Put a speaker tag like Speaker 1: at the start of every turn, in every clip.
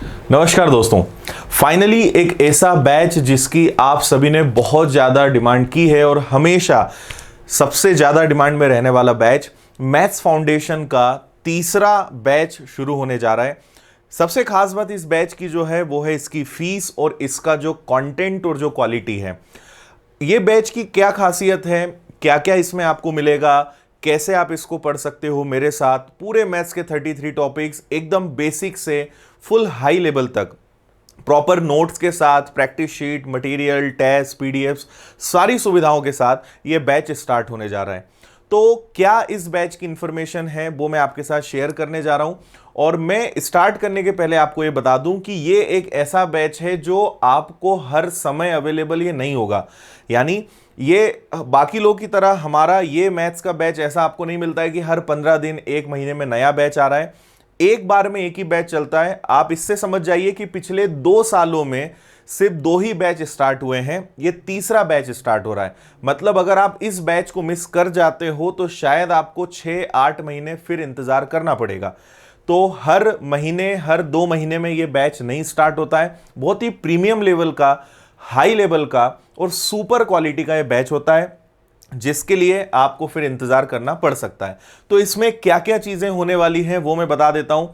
Speaker 1: नमस्कार दोस्तों। फाइनली एक ऐसा बैच जिसकी आप सभी ने बहुत ज़्यादा डिमांड की है और हमेशा सबसे ज़्यादा डिमांड में रहने वाला बैच मैथ्स फाउंडेशन का तीसरा बैच शुरू होने जा रहा है। सबसे खास बात इस बैच की जो है वो है इसकी फीस और इसका जो कंटेंट और जो क्वालिटी है। ये बैच की क्या खासियत है, क्या क्या इसमें आपको मिलेगा, कैसे आप इसको पढ़ सकते हो मेरे साथ, पूरे मैथ्स के 33 टॉपिक्स एकदम बेसिक से फुल हाई लेवल तक प्रॉपर नोट्स के साथ, practice sheet, material, test, PDFs, सारी सुविधाओं के साथ ये बैच स्टार्ट होने जा रहा है। तो क्या इस बैच की इंफॉर्मेशन है वो मैं आपके साथ शेयर करने जा रहा हूं। और मैं स्टार्ट करने के पहले आपको ये बता दूं कि ये एक ऐसा बैच है जो आपको हर समय अवेलेबल ये नहीं होगा। यानी ये बाकी लोग की तरह हमारा ये मैथ्स का बैच ऐसा आपको नहीं मिलता है कि हर 15 दिन एक महीने में नया बैच आ रहा है। एक बार में एक ही बैच चलता है। आप इससे समझ जाइए कि पिछले 2 सालों में सिर्फ 2 ही बैच स्टार्ट हुए हैं, ये तीसरा बैच स्टार्ट हो रहा है। मतलब अगर आप इस बैच को मिस कर जाते हो तो शायद आपको 6-8 महीने फिर इंतजार करना पड़ेगा। तो हर महीने, हर 2 महीने में ये बैच नहीं स्टार्ट होता है। बहुत ही प्रीमियम लेवल का, हाई लेवल का और सुपर क्वालिटी का ये बैच होता है जिसके लिए आपको फिर इंतजार करना पड़ सकता है। तो इसमें क्या क्या चीजें होने वाली हैं वो मैं बता देता हूं।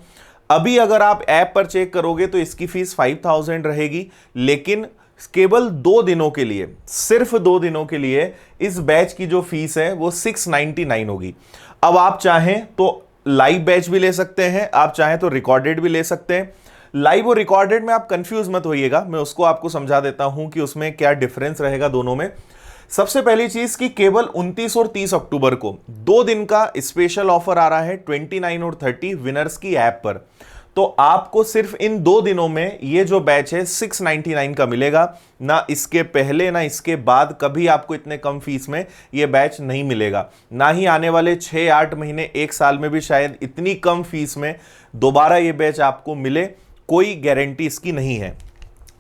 Speaker 1: अभी अगर आप ऐप पर चेक करोगे तो इसकी फीस 5000 रहेगी, लेकिन केवल 2 दिनों के लिए, सिर्फ 2 दिनों के लिए इस बैच की जो फीस है वो 699 होगी। अब आप चाहें तो लाइव बैच भी ले सकते हैं, आप चाहें तो रिकॉर्डेड भी ले सकते हैं। लाइव और रिकॉर्डेड में आप कंफ्यूज मत होइएगा, मैं उसको आपको समझा देता हूं कि उसमें क्या डिफरेंस रहेगा दोनों में। सबसे पहली चीज कि केवल 29 और 30 अक्टूबर को 2 दिन का स्पेशल ऑफर आ रहा है 29 और 30 विनर्स की ऐप पर। तो आपको सिर्फ इन 2 दिनों में ये जो बैच है 699 का मिलेगा। ना इसके पहले ना इसके बाद कभी आपको इतने कम फीस में ये बैच नहीं मिलेगा। ना ही आने वाले 6-8 महीने, 1 साल में भी शायद इतनी कम फीस में दोबारा ये बैच आपको मिले, कोई गारंटी इसकी नहीं है।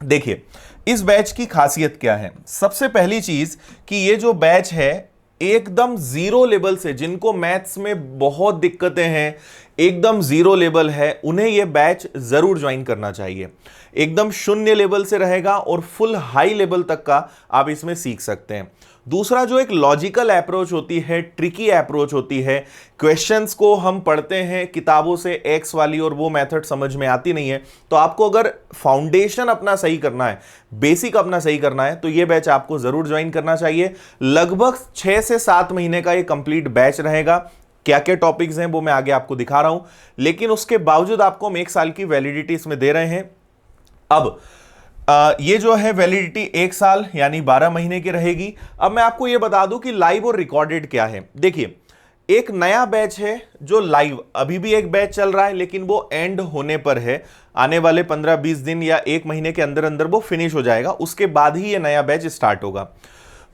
Speaker 1: देखिए इस बैच की खासियत क्या है। सबसे पहली चीज कि ये जो बैच है एकदम जीरो लेवल से, जिनको मैथ्स में बहुत दिक्कतें हैं, एकदम जीरो लेवल है, उन्हें यह बैच जरूर ज्वाइन करना चाहिए। एकदम शून्य लेवल से रहेगा और फुल हाई लेवल तक का आप इसमें सीख सकते हैं। दूसरा, जो एक लॉजिकल अप्रोच होती है, ट्रिकी अप्रोच होती है, क्वेश्चंस को हम पढ़ते हैं किताबों से एक्स वाली और वो मेथड समझ में आती नहीं है। तो आपको अगर फाउंडेशन अपना सही करना है, बेसिक अपना सही करना है, तो ये बैच आपको जरूर ज्वाइन करना चाहिए। लगभग 6 से 7 महीने का ये कंप्लीट बैच रहेगा। क्या क्या टॉपिक्स हैं वो मैं आगे आपको दिखा रहा हूं, लेकिन उसके बावजूद आपको हम 1 साल की वैलिडिटी इसमें दे रहे हैं। अब ये जो है वैलिडिटी 1 साल यानी 12 महीने की रहेगी। अब मैं आपको ये बता दूं कि लाइव और रिकॉर्डेड क्या है। देखिए एक नया बैच है जो लाइव, अभी भी एक बैच चल रहा है लेकिन वो एंड होने पर है। आने वाले 15-20 दिन या 1 महीने के अंदर अंदर वो फिनिश हो जाएगा, उसके बाद ही ये नया बैच स्टार्ट होगा।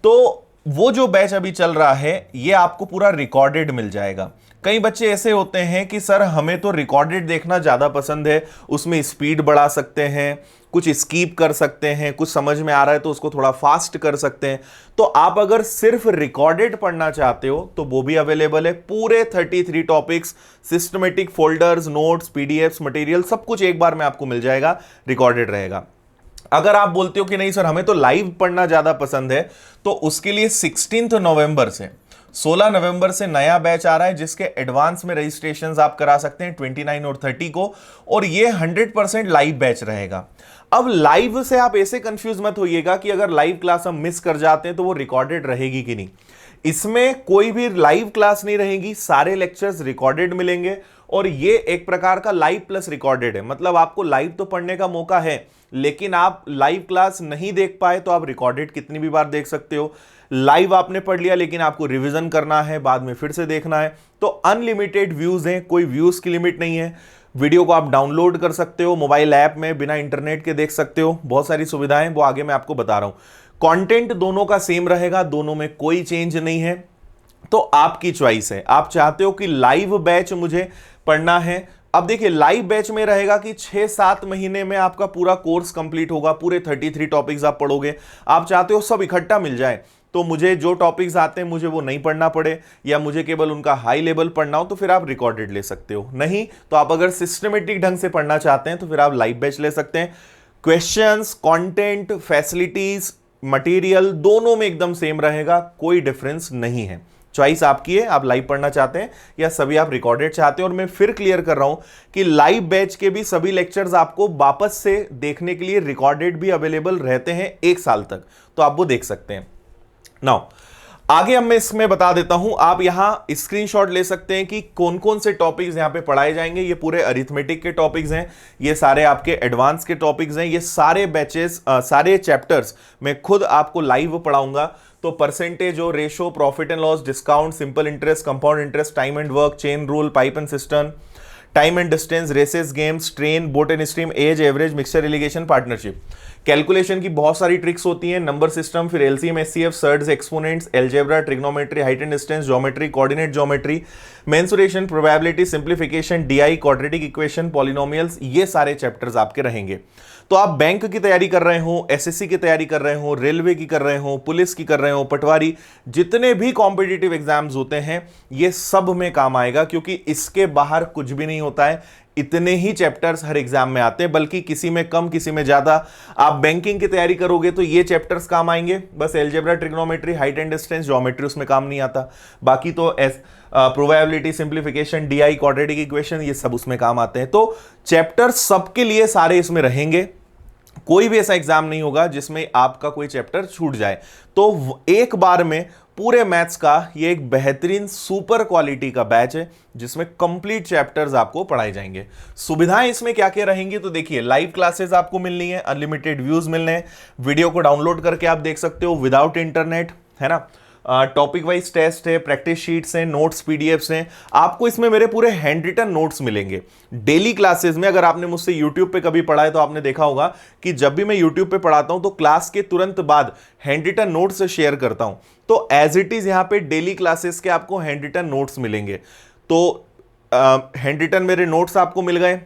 Speaker 1: तो वो जो बैच अभी चल रहा है ये आपको पूरा रिकॉर्डेड मिल जाएगा। कई बच्चे ऐसे होते हैं कि सर हमें तो रिकॉर्डेड देखना ज़्यादा पसंद है, उसमें स्पीड बढ़ा सकते हैं, कुछ स्कीप कर सकते हैं, कुछ समझ में आ रहा है तो उसको थोड़ा फास्ट कर सकते हैं। तो आप अगर सिर्फ रिकॉर्डेड पढ़ना चाहते हो तो वो भी अवेलेबल है। पूरे 33 topics, systematic folders, notes, PDFs, material सब कुछ एक बार में आपको मिल जाएगा, रिकॉर्डेड रहेगा। अगर आप बोलते हो कि नहीं सर हमें तो लाइव पढ़ना ज्यादा पसंद है, तो उसके लिए 16 नवंबर से 16 नवंबर से नया बैच आ रहा है जिसके एडवांस में रजिस्ट्रेशंस आप करा सकते हैं 29 और 30 को, और ये 100% लाइव बैच रहेगा। अब लाइव से आप ऐसे कंफ्यूज मत होइएगा कि अगर लाइव क्लास हम मिस कर जाते हैं तो वो रिकॉर्डेड रहेगी कि नहीं। इसमें कोई भी लाइव क्लास नहीं रहेगी, सारे लेक्चर्स रिकॉर्डेड मिलेंगे। और ये एक प्रकार का लाइव प्लस रिकॉर्डेड है, मतलब आपको लाइव तो पढ़ने का मौका है, लेकिन आप लाइव क्लास नहीं देख पाए तो आप रिकॉर्डेड कितनी भी बार देख सकते हो। लाइव आपने पढ़ लिया लेकिन आपको रिवीजन करना है, बाद में फिर से देखना है, तो अनलिमिटेड व्यूज हैं, कोई व्यूज की लिमिट नहीं है। वीडियो को आप डाउनलोड कर सकते हो मोबाइल ऐप में, बिना इंटरनेट के देख सकते हो, बहुत सारी सुविधाएं वो आगे मैं आपको बता रहा हूं। कंटेंट दोनों का सेम रहेगा, दोनों में कोई चेंज नहीं है। तो आपकी चॉइस है, आप चाहते हो कि लाइव बैच मुझे पढ़ना है। अब देखिए लाइव बैच में रहेगा कि 6-7 महीने में आपका पूरा कोर्स कंप्लीट होगा, पूरे 33 टॉपिक्स आप पढ़ोगे। आप चाहते हो सब इकट्ठा मिल जाए तो मुझे जो टॉपिक्स आते हैं मुझे वो नहीं पढ़ना पड़े, या मुझे केवल उनका हाई लेवल पढ़ना हो, तो फिर आप रिकॉर्डेड ले सकते हो। नहीं तो आप अगर सिस्टमेटिक ढंग से पढ़ना चाहते हैं तो फिर आप लाइव बैच ले सकते हैं। क्वेश्चंस, कंटेंट, फैसिलिटीज, मटेरियल दोनों में एकदम सेम रहेगा, कोई डिफरेंस नहीं है। चॉइस आपकी है, आप लाइव पढ़ना चाहते हैं या सभी आप रिकॉर्डेड चाहते हैं। और मैं फिर क्लियर कर रहा हूं कि लाइव बैच के भी सभी लेक्चर्स आपको वापस से देखने के लिए रिकॉर्डेड भी अवेलेबल रहते हैं 1 साल तक, तो आप वो देख सकते हैं। नाउ आगे अब मैं इसमें बता देता हूं, आप यहां स्क्रीनशॉट ले सकते हैं कि कौन कौन से टॉपिक्स यहां पे पढ़ाए जाएंगे। ये पूरे अरिथमेटिक के टॉपिक्स हैं, ये सारे आपके एडवांस के टॉपिक्स हैं, ये सारे बैचेस, सारे चैप्टर्स मैं खुद आपको लाइव पढ़ाऊंगा। तो परसेंटेज और ratio, profit and loss, discount, simple interest, compound interest, time and work, chain rule, pipe and cistern, time and distance, races, games, train, boat and stream, age, average, mixture, alligation, partnership, calculation की बहुत सारी tricks होती हैं, number system, फिर LCM, HCF, surds, exponents, algebra, trigonometry, height and distance, geometry, coordinate geometry, mensuration, probability, simplification, DI, quadratic equation, polynomials, ये सारे chapters आपके रहेंगे। तो आप बैंक की तैयारी कर रहे हो, एसएससी की तैयारी कर रहे हो, रेलवे की कर रहे हो, पुलिस की कर रहे हो, पटवारी, जितने भी कॉम्पिटिटिव एग्जाम्स होते हैं ये सब में काम आएगा, क्योंकि इसके बाहर कुछ भी नहीं होता है। इतने ही चैप्टर्स हर एग्जाम में आते हैं, बल्कि किसी में कम किसी में ज्यादा। आप बैंकिंग की तैयारी करोगे तो ये चैप्टर्स काम आएंगे, बस algebra, trigonometry, height and distance, geometry उसमें काम नहीं आता। बाकी तो probability, simplification, DI, quadratic equation, ये सब उसमें काम आते हैं। तो चैप्टर्स सबके लिए सारे इसमें रहेंगे, कोई भी ऐसा एग्जाम नहीं होगा जिसमें आपका कोई चैप्टर छूट जाए। तो एक बार में पूरे मैथ्स का ये एक बेहतरीन सुपर क्वालिटी का बैच है जिसमें कंप्लीट चैप्टर्स आपको पढ़ाए जाएंगे। सुविधाएं इसमें क्या क्या रहेंगी, तो देखिए लाइव क्लासेस आपको मिलनी है, अनलिमिटेड व्यूज मिलने हैं, वीडियो को डाउनलोड करके आप देख सकते हो विदाउट इंटरनेट, है ना। टॉपिक वाइज टेस्ट है, प्रैक्टिस शीट्स हैं, नोट्स, पीडीएफ्स हैं। आपको इसमें मेरे पूरे हैंड रिटन नोट्स मिलेंगे। डेली क्लासेस में अगर आपने मुझसे यूट्यूब पे कभी पढ़ा है तो आपने देखा होगा कि जब भी मैं यूट्यूब पे पढ़ाता हूं तो क्लास के तुरंत बाद हैंड रिटन नोट्स से शेयर करता हूं। तो एज इट इज यहां पे डेली क्लासेस के आपको हैंड रिटन नोट्स मिलेंगे। तो हैंड रिटन मेरे नोट्स आपको मिल गए,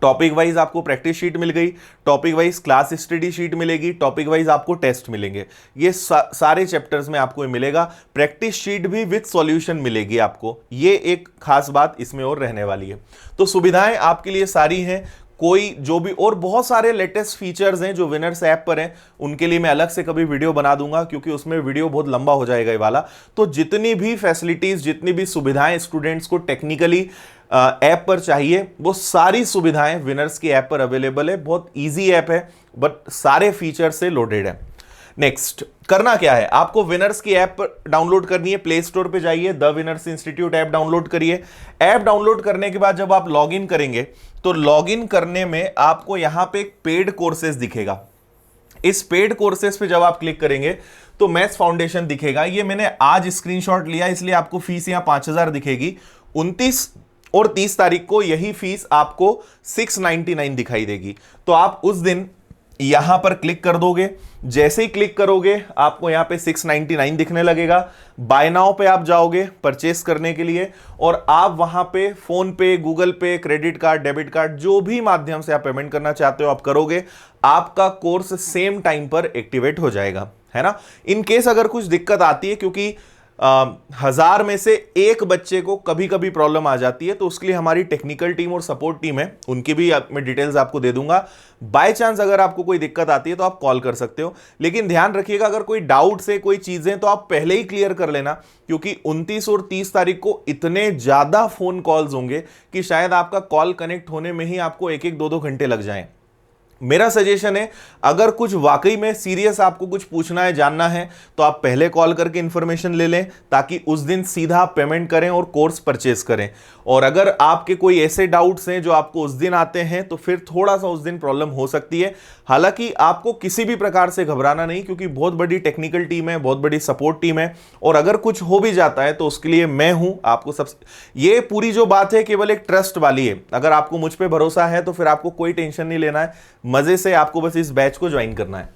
Speaker 1: टॉपिक वाइज आपको प्रैक्टिस शीट मिल गई, topic wise class study sheet मिलेगी, टॉपिक वाइज आपको टेस्ट मिलेंगे। ये सारे चैप्टर्स में आपको मिलेगा। प्रैक्टिस शीट भी विद सॉल्यूशन मिलेगी आपको, ये एक खास बात इसमें और रहने वाली है। तो सुविधाएं आपके लिए सारी हैं, कोई जो भी और बहुत सारे लेटेस्ट फीचर्स हैं जो विनर्स ऐप पर हैं, उनके लिए मैं अलग से कभी वीडियो बना दूंगा, क्योंकि उसमें वीडियो बहुत लंबा हो जाएगा ये वाला। तो जितनी भी फैसिलिटीज, जितनी भी सुविधाएं स्टूडेंट्स को टेक्निकली ऐप पर चाहिए, वो सारी सुविधाएं विनर्स की ऐप पर अवेलेबल है। बहुत इजी ऐप है, बट सारे फीचर से लोडेड है। नेक्स्ट करना क्या है, आपको विनर्स की ऐप डाउनलोड करनी है। प्ले स्टोर पे जाइए, the winners institute app download करिए। ऐप डाउनलोड करने के बाद जब आप लॉगिन करेंगे तो लॉगिन करने में आपको यहां पे एक पेड कोर्सेज दिखेगा। इस पेड कोर्सेज पे जब आप क्लिक करेंगे तो मैथ्स फाउंडेशन दिखेगा। ये मैंने आज स्क्रीनशॉट लिया, इसलिए आपको फीस यहां 5000 दिखेगी। 29 और 30 तारीख को यही फीस आपको 699 दिखाई देगी। तो आप उस दिन यहां पर क्लिक कर दोगे, जैसे ही क्लिक करोगे आपको यहां पे 699 दिखने लगेगा। बाय नाउ पे आप जाओगे परचेस करने के लिए, और आप वहां पे फोन पे, गूगल पे, क्रेडिट कार्ड, डेबिट कार्ड, जो भी माध्यम से आप पेमेंट करना चाहते हो आप करोगे। आपका कोर्स सेम टाइम पर एक्टिवेट हो जाएगा, है ना। इन केस अगर कुछ दिक्कत आती है, क्योंकि 1000 में से एक बच्चे को कभी कभी प्रॉब्लम आ जाती है, तो उसके लिए हमारी टेक्निकल टीम और सपोर्ट टीम है, उनकी भी मैं डिटेल्स आपको दे दूंगा। बाय चांस अगर आपको कोई दिक्कत आती है तो आप कॉल कर सकते हो, लेकिन ध्यान रखिएगा अगर कोई डाउट से कोई चीजें तो आप पहले ही क्लियर कर लेना, क्योंकि 29 और 30 तारीख को इतने ज्यादा फोन कॉल्स होंगे कि शायद आपका कॉल कनेक्ट होने में ही आपको 1-1, 2-2 घंटे लग जाएं। मेरा सजेशन है, अगर कुछ वाकई में सीरियस आपको कुछ पूछना है, जानना है, तो आप पहले कॉल करके इंफॉर्मेशन ले लें, ताकि उस दिन सीधा आप पेमेंट करें और कोर्स परचेज करें। और अगर आपके कोई ऐसे डाउट्स हैं जो आपको उस दिन आते हैं, तो फिर थोड़ा सा उस दिन प्रॉब्लम हो सकती है। हालांकि आपको किसी भी प्रकार से घबराना नहीं, क्योंकि बहुत बड़ी टेक्निकल टीम है, बहुत बड़ी सपोर्ट टीम है, और अगर कुछ हो भी जाता है तो उसके लिए मैं हूं। आपको सब ये पूरी जो बात है केवल एक ट्रस्ट वाली है। अगर आपको मुझ पर भरोसा है तो फिर आपको कोई टेंशन नहीं लेना है, मजे से आपको बस इस बैच को ज्वाइन करना है।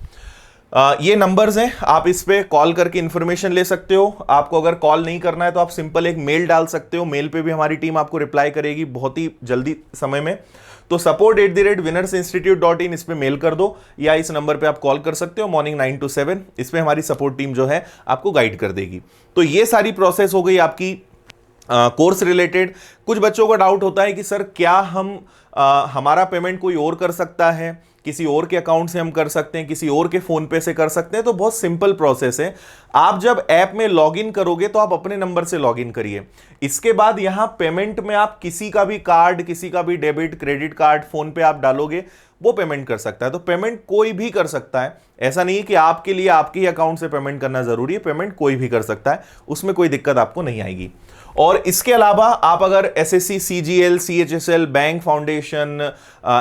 Speaker 1: ये नंबर्स हैं, आप इस पे कॉल करके इंफॉर्मेशन ले सकते हो। आपको अगर कॉल नहीं करना है तो आप सिंपल एक मेल डाल सकते हो, मेल पे भी हमारी टीम आपको रिप्लाई करेगी बहुत ही जल्दी समय में। तो support@winnersinstitute.in इस पे मेल कर दो, या इस नंबर पे आप कॉल कर सकते हो मॉर्निंग 9 to 7। इसमें हमारी सपोर्ट टीम जो है आपको गाइड कर देगी। तो ये सारी प्रोसेस हो गई आपकी कोर्स रिलेटेड। कुछ बच्चों का डाउट होता है कि सर क्या हमारा पेमेंट कोई और कर सकता है, किसी और के अकाउंट से हम कर सकते हैं, किसी और के फोन पे से कर सकते हैं? तो बहुत सिंपल प्रोसेस है। आप जब ऐप में लॉगिन करोगे तो आप अपने नंबर से लॉगिन करिए। इसके बाद यहां पेमेंट में आप किसी का भी कार्ड, किसी का भी डेबिट क्रेडिट कार्ड फोन पे आप डालोगे, वो पेमेंट कर सकता है। तो पेमेंट कोई भी कर सकता है, ऐसा नहीं है कि आपके लिए आपके ही अकाउंट से पेमेंट करना जरूरी है। पेमेंट कोई भी कर सकता है, उसमें कोई दिक्कत आपको नहीं आएगी। और इसके अलावा आप अगर SSC, CGL, CHSL, bank foundation,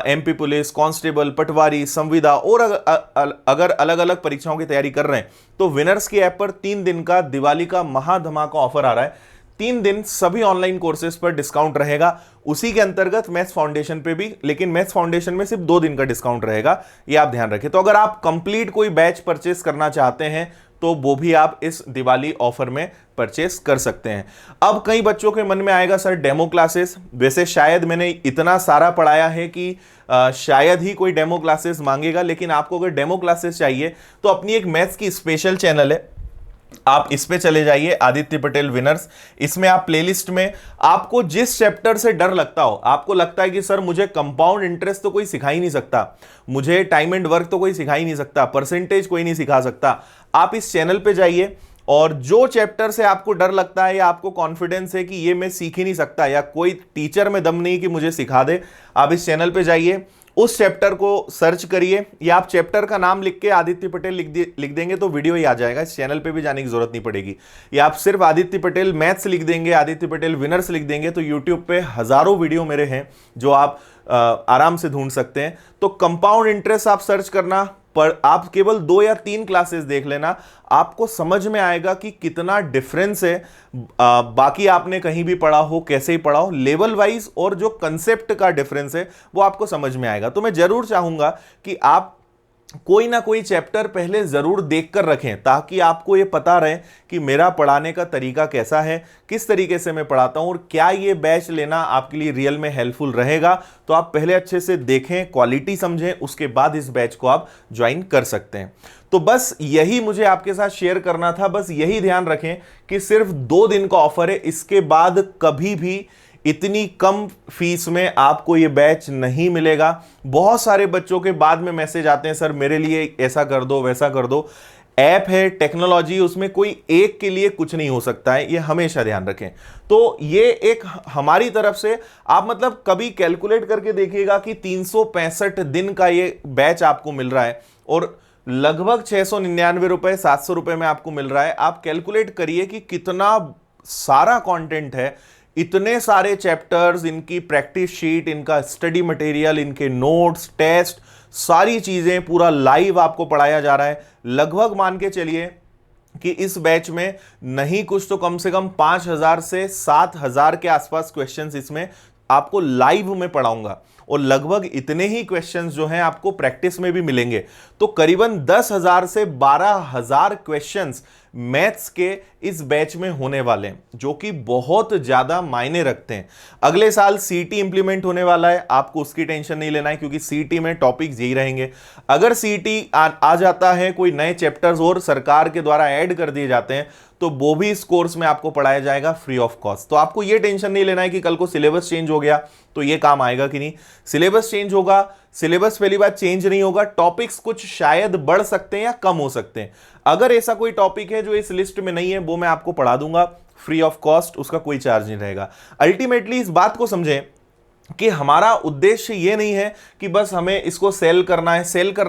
Speaker 1: MP police, constable, patwari, संविदा और अगर अलग अलग परीक्षाओं की तैयारी कर रहे हैं तो विनर्स की ऐप पर 3 दिन का दिवाली का महाधमाका ऑफर आ रहा है। 3 दिन सभी ऑनलाइन कोर्सेज पर डिस्काउंट रहेगा। उसी के अंतर्गत मैथ्स फाउंडेशन पे भी, लेकिन मैथ्स फाउंडेशन में सिर्फ 2 दिन का डिस्काउंट रहेगा, ये आप ध्यान रखें। तो अगर आप कंप्लीट कोई बैच परचेस करना चाहते हैं तो वो भी आप इस दिवाली ऑफर में परचेस कर सकते हैं। अब कई बच्चों के मन में आएगा सर डेमो क्लासेस, वैसे शायद मैंने इतना सारा पढ़ाया है कि शायद ही कोई डेमो क्लासेस मांगेगा, लेकिन आपको अगर डेमो क्लासेस चाहिए तो अपनी एक मैथ्स की स्पेशल चैनल है, आप इस पे चले जाइए, आदित्य पटेल विनर्स। इसमें आप प्लेलिस्ट में आपको जिस चैप्टर से डर लगता हो, आपको लगता है कि सर मुझे कंपाउंड इंटरेस्ट तो कोई सिखा ही नहीं सकता, मुझे टाइम एंड वर्क तो कोई सिखा ही नहीं सकता, परसेंटेज कोई नहीं सिखा सकता, आप इस चैनल पे जाइए और जो चैप्टर से आपको डर लगता है या आपको कॉन्फिडेंस है कि ये मैं सीख ही नहीं सकता या कोई टीचर में दम नहीं कि मुझे सिखा दे, आप इस चैनल पे जाइए, उस चैप्टर को सर्च करिए, या आप चैप्टर का नाम लिख के आदित्य पटेल लिख देंगे तो वीडियो ही आ जाएगा, इस चैनल पे भी जाने की जरूरत नहीं पड़ेगी। या आप सिर्फ आदित्य पटेल मैथ्स लिख देंगे, आदित्य पटेल विनर्स लिख देंगे तो यूट्यूब पे हजारों वीडियो मेरे हैं जो आप आराम से ढूंढ सकते हैं। तो कंपाउंड इंटरेस्ट आप सर्च करना, पर आप केवल 2 या 3 क्लासेस देख लेना, आपको समझ में आएगा कि कितना डिफरेंस है बाकी आपने कहीं भी पढ़ा हो, कैसे ही पढ़ा हो, लेवल वाइज और जो कंसेप्ट का डिफरेंस है वो आपको समझ में आएगा। तो मैं जरूर चाहूंगा कि आप कोई ना कोई चैप्टर पहले जरूर देख कर रखें, ताकि आपको ये पता रहे कि मेरा पढ़ाने का तरीका कैसा है, किस तरीके से मैं पढ़ाता हूं और क्या ये बैच लेना आपके लिए रियल में हेल्पफुल रहेगा। तो आप पहले अच्छे से देखें, क्वालिटी समझें, उसके बाद इस बैच को आप ज्वाइन कर सकते हैं। तो बस यही मुझे आपके साथ शेयर करना था। बस यही ध्यान रखें कि सिर्फ 2 दिन का ऑफर है, इसके बाद कभी भी इतनी कम फीस में आपको ये बैच नहीं मिलेगा। बहुत सारे बच्चों के बाद में मैसेज आते हैं, सर मेरे लिए ऐसा कर दो, वैसा कर दो। ऐप है, टेक्नोलॉजी, उसमें कोई एक के लिए कुछ नहीं हो सकता है, ये हमेशा ध्यान रखें। तो ये एक हमारी तरफ से, आप मतलब कभी कैलकुलेट करके देखिएगा कि 365 दिन का ये बैच आपको मिल रहा है और लगभग 699 रुपए, 700 रुपए में आपको मिल रहा है। आप कैलकुलेट करिए कि कितना सारा कंटेंट है, इतने सारे चैप्टर्स, इनकी प्रैक्टिस शीट, इनका स्टडी मटेरियल, इनके नोट्स, टेस्ट, सारी चीजें पूरा लाइव आपको पढ़ाया जा रहा है। लगभग मान के चलिए कि इस बैच में नहीं कुछ तो कम से कम 5000 से 7000 के आसपास क्वेश्चंस इसमें आपको लाइव में पढ़ाऊंगा और लगभग इतने ही क्वेश्चंस जो हैं आपको प्रैक्टिस में भी मिलेंगे। तो करीबन 10,000 से 12,000 क्वेश्चंस मैथ्स के इस बैच में होने वाले हैं, जो कि बहुत ज्यादा मायने रखते हैं। अगले साल सीईटी इंप्लीमेंट होने वाला है, आपको उसकी टेंशन नहीं लेना है, क्योंकि सीईटी में टॉपिक्स यही रहेंगे। अगर सीईटी आ जाता है, कोई नए चैप्टर्स और सरकार के द्वारा ऐड कर दिए जाते हैं, तो वो भी इस कोर्स में आपको पढ़ाया जाएगा फ्री ऑफ कॉस्ट। तो आपको ये टेंशन नहीं लेना है कि कल को सिलेबस चेंज हो गया तो ये काम आएगा कि नहीं। सिलेबस चेंज होगा, सिलेबस पहली बात चेंज नहीं होगा, टॉपिक्स कुछ शायद बढ़ सकते हैं या कम हो सकते हैं। अगर ऐसा कोई टॉपिक है जो इस लिस्ट में नहीं है, वो मैं आपको पढ़ा दूंगा फ्री ऑफ कॉस्ट, उसका कोई चार्ज नहीं रहेगा। अल्टीमेटली इस बात को समझें कि हमारा उद्देश्य ये नहीं है कि बस हमें इसको सेल करना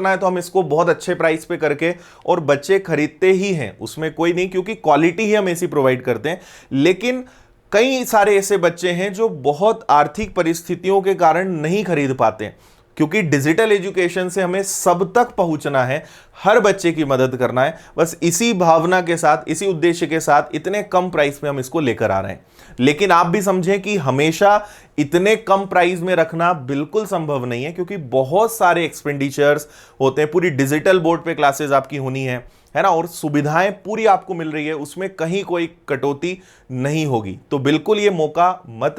Speaker 1: है तो हम इसको बहुत अच्छे प्राइस पे करके और बच्चे खरीदते ही हैं, उसमें कोई नहीं, क्योंकि क्वालिटी ही हम ऐसी प्रोवाइड करते हैं। लेकिन कई सारे ऐसे बच्चे हैं जो बहुत आर्थिक परिस्थितियों के कारण नहीं खरीद पाते, क्योंकि डिजिटल एजुकेशन से हमें सब तक पहुंचना है, हर बच्चे की मदद करना है। बस इसी भावना के साथ, इसी उद्देश्य के साथ इतने कम प्राइस में हम इसको लेकर आ रहे हैं। लेकिन आप भी समझें कि हमेशा इतने कम प्राइस में रखना बिल्कुल संभव नहीं है, क्योंकि बहुत सारे एक्सपेंडिचर्स होते हैं। पूरी डिजिटल बोर्ड पे क्लासेस आपकी होनी है ना, और सुविधाएं पूरी आपको मिल रही है, उसमें कहीं कोई कटौती नहीं होगी। तो बिल्कुल ये मौका मत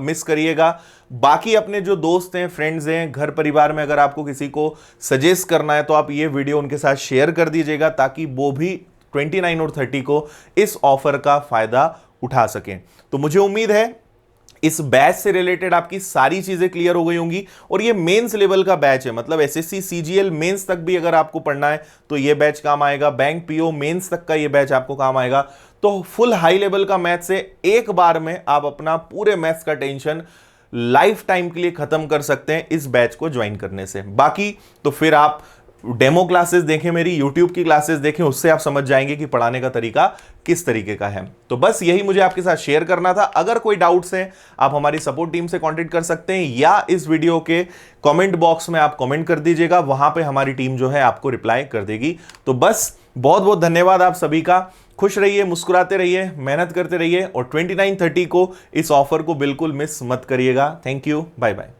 Speaker 1: मिस करिएगा। बाकी अपने जो दोस्त हैं, फ्रेंड्स हैं, घर परिवार में अगर आपको किसी को सजेस्ट करना है तो आप ये वीडियो उनके साथ शेयर कर दीजिएगा, ताकि वो भी 29 और 30 को इस ऑफर का फायदा उठा सकें। तो मुझे उम्मीद है इस बैच से रिलेटेड आपकी सारी चीजें क्लियर हो गई होंगी। और ये मेंस लेवल का बैच है, मतलब एसएससी सीजीएल मेंस तक भी अगर आपको पढ़ना है तो ये बैच काम आएगा। बैंक पीओ मेंस तक का ये बैच आपको काम आएगा। तो फुल हाई लेवल का मैथ से एक बार में आप अपना पूरे मैथ्स का टेंशन लाइफ टाइम के लिए खत्म कर सकते हैं इस बैच को ज्वाइन करने से। बाकी तो फिर आप डेमो क्लासेस देखें, मेरी यूट्यूब की क्लासेस देखें, उससे आप समझ जाएंगे कि पढ़ाने का तरीका किस तरीके का है। तो बस यही मुझे आपके साथ शेयर करना था। अगर कोई डाउट्स हैं आप हमारी सपोर्ट टीम से कांटेक्ट कर सकते हैं, या इस वीडियो के कमेंट बॉक्स में आप कमेंट कर दीजिएगा, वहां पे हमारी टीम जो है आपको रिप्लाई कर देगी। तो बस बहुत बहुत धन्यवाद आप सभी का। खुश रहिए, मुस्कुराते रहिए, मेहनत करते रहिए, और 29-30 को इस ऑफर को बिल्कुल मिस मत करिएगा। Thank you, bye bye.